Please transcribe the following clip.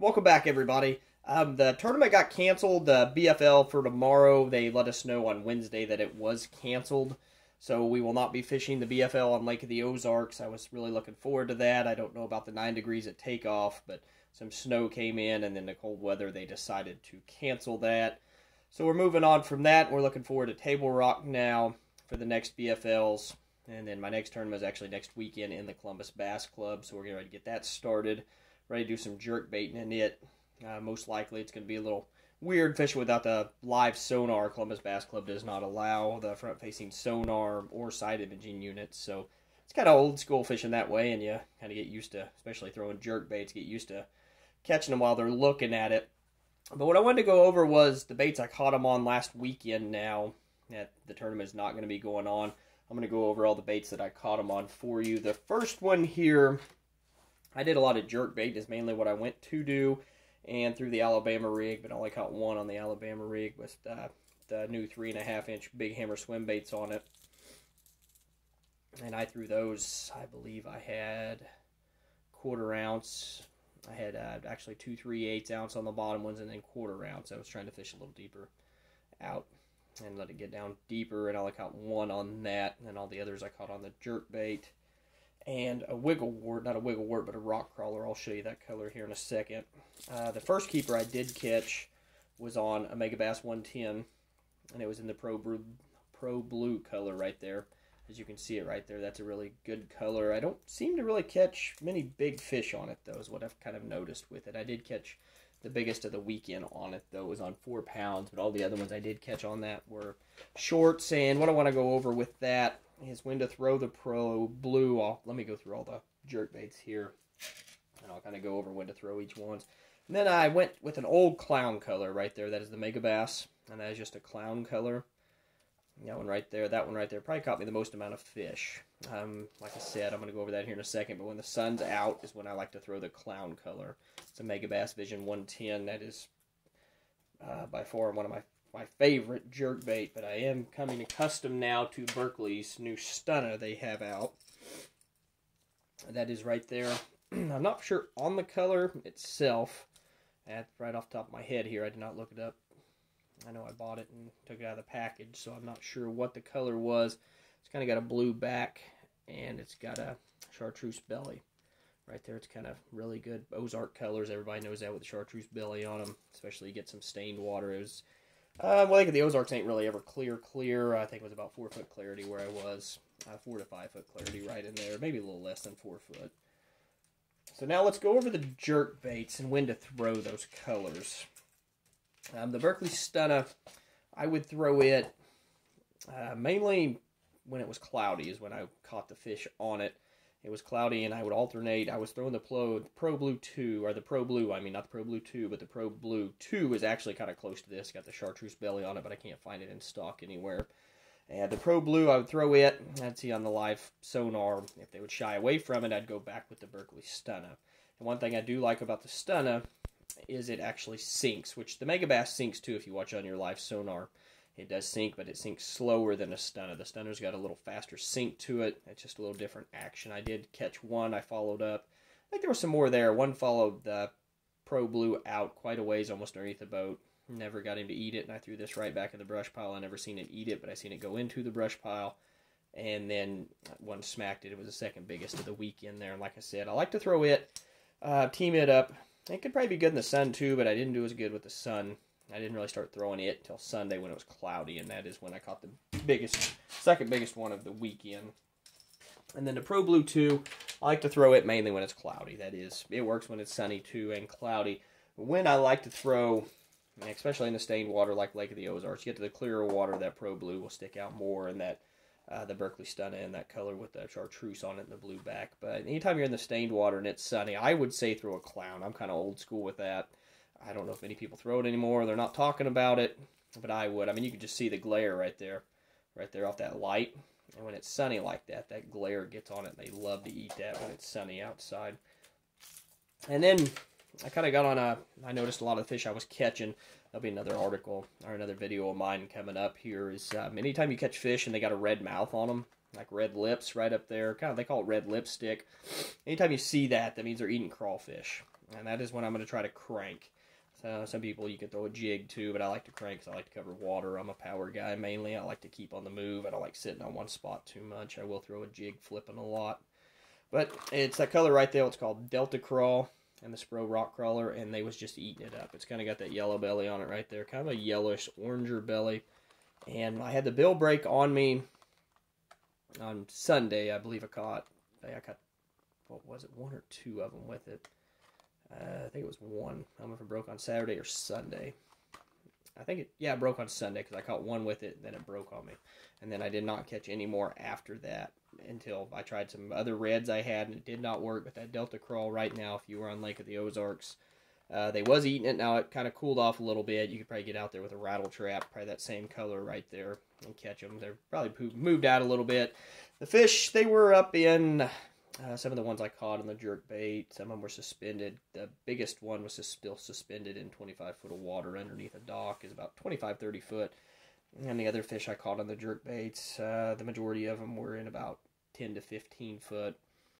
Welcome back, everybody. The tournament got canceled, the BFL for tomorrow. They let us know on Wednesday that it was canceled, so we will not be fishing the BFL on Lake of the Ozarks. I was really looking forward to that. I don't know about the 9 degrees at takeoff, but some snow came in, and then the cold weather, they decided to cancel that. So we're moving on from that. We're looking forward to Table Rock now for the next BFLs. And then my next tournament is actually next weekend in the Columbus Bass Club, so we're getting ready to get that started. Ready to do some jerk baiting in it. Most likely it's going to be a little weird fishing without the live sonar. Columbus Bass Club does not allow the front-facing sonar or side imaging units, so it's kind of old school fishing that way, and you kind of get used to, especially throwing jerk baits, get used to catching them while they're looking at it. But what I wanted to go over was the baits I caught them on last weekend now that the tournament is not going to be going on. I'm going to go over all the baits that I caught them on for you. The first one here, I did a lot of jerk bait, is mainly what I went to do, and through the Alabama rig, but I only caught one on the Alabama rig with the new 3.5-inch big hammer swim baits on it. And I threw those, I believe I had 1/4 ounce. I had actually 2 3/8 ounce on the bottom ones and then 1/4 ounce. I was trying to fish a little deeper out and let it get down deeper, and I only caught one on that, and all the others I caught on the jerk bait. And a wiggle wart, not a wiggle wart, but a rock crawler. I'll show you that color here in a second. The first keeper I did catch was on a Mega Bass 110, and it was in the Pro Blue color right there. As you can see it right there, that's a really good color. I don't seem to really catch many big fish on it, though, is what I've kind of noticed with it. I did catch the biggest of the weekend on it, though, was on 4 pounds, but all the other ones I did catch on that were shorts. And what I want to go over with that is when to throw the Pro Blue off. Let me go through all the jerk baits here, and I'll kind of go over when to throw each one. And then I went with an old clown color right there. That is the Mega Bass, and that is just a clown color. That one right there, probably caught me the most amount of fish. Like I said, I'm going to go over that here in a second, but when the sun's out is when I like to throw the clown color. It's a Mega Bass Vision 110. That is by far one of my favorite jerk bait, but I am coming accustomed now to Berkley's new stunner they have out. That is right there. I'm not sure on the color itself. That's right off the top of my head here. I did not look it up. I know I bought it and took it out of the package, so I'm not sure what the color was. It's kind of got a blue back, and it's got a chartreuse belly. Right there, it's kind of really good Ozark colors. Everybody knows that with the chartreuse belly on them, especially you get some stained water. It was, well, I think the Ozarks ain't really ever clear. I think it was about 4 foot clarity where I was. 4 to 5 foot clarity right in there, maybe a little less than 4 foot. So now let's go over the jerk baits and when to throw those colors. The Berkley Stunner, I would throw it mainly when it was cloudy is when I caught the fish on it. It was cloudy, and I would alternate. I was throwing the Pro Blue 2, or the Pro Blue, I mean, not the Pro Blue 2, but the Pro Blue 2 is actually kind of close to this. Got the chartreuse belly on it, but I can't find it in stock anywhere. And the Pro Blue, I would throw it. I'd see on the live sonar, if they would shy away from it, I'd go back with the Berkley Stunner. And one thing I do like about the Stunner is it actually sinks, which the Mega Bass sinks too if you watch on your live sonar. It does sink, but it sinks slower than a stunner. The stunner's got a little faster sink to it. It's just a little different action. I did catch one. I followed up. I think there was some more there. One followed the Pro Blue out quite a ways, almost underneath the boat. Never got him to eat it, and I threw this right back in the brush pile. I never seen it eat it, but I seen it go into the brush pile. And then one smacked it. It was the second biggest of the weekend there. And like I said, I like to throw it, team it up. It could probably be good in the sun too, but I didn't do as good with the sun. I didn't really start throwing it until Sunday when it was cloudy, and that is when I caught the second biggest one of the weekend. And then the Pro Blue 2, I like to throw it mainly when it's cloudy. That is, it works when it's sunny too and cloudy. When I like to throw, especially in the stained water like Lake of the Ozarks, you get to the clearer water, that Pro Blue will stick out more, and that the Berkley Stunner in that color with the chartreuse on it and the blue back. But anytime you're in the stained water and it's sunny, I would say throw a clown. I'm kind of old school with that. I don't know if many people throw it anymore. They're not talking about it, but I would. I mean, you can just see the glare right there off that light. And when it's sunny like that, that glare gets on it. They love to eat that when it's sunny outside. And then I kind of got on I noticed a lot of the fish I was catching. There'll be another article or another video of mine coming up here. Is anytime you catch fish and they got a red mouth on them, like red lips right up there, kind of they call it red lipstick. Anytime you see that, that means they're eating crawfish. and that is when I'm going to try to crank. So some people you can throw a jig too, but I like to crank because I like to cover water. I'm a power guy mainly. I like to keep on the move. I don't like sitting on one spot too much. I will throw a jig flipping a lot. But it's that color right there. It's called Delta Crawl and the Spro Rock Crawler, and they was just eating it up. It's kind of got that yellow belly on it right there, kind of a yellowish oranger belly. And I had the bill break on me on Sunday. I believe I caught, what was it, one or two of them with it. I think it was one. I don't know if it broke on Saturday or Sunday. It broke on Sunday because I caught one with it, and then it broke on me. And then I did not catch any more after that until I tried some other reds I had, and it did not work. But that Delta Crawl right now, if you were on Lake of the Ozarks, they was eating it. Now it kind of cooled off a little bit. You could probably get out there with a rattle trap, probably that same color right there, and catch them. They're probably moved out a little bit. The fish, they were up in... some of the ones I caught on the jerk bait, some of them were suspended. The biggest one was still suspended in 25 foot of water underneath a dock, is about 25, 30 foot. And the other fish I caught on the jerk baits, the majority of them were in about 10 to 15 foot.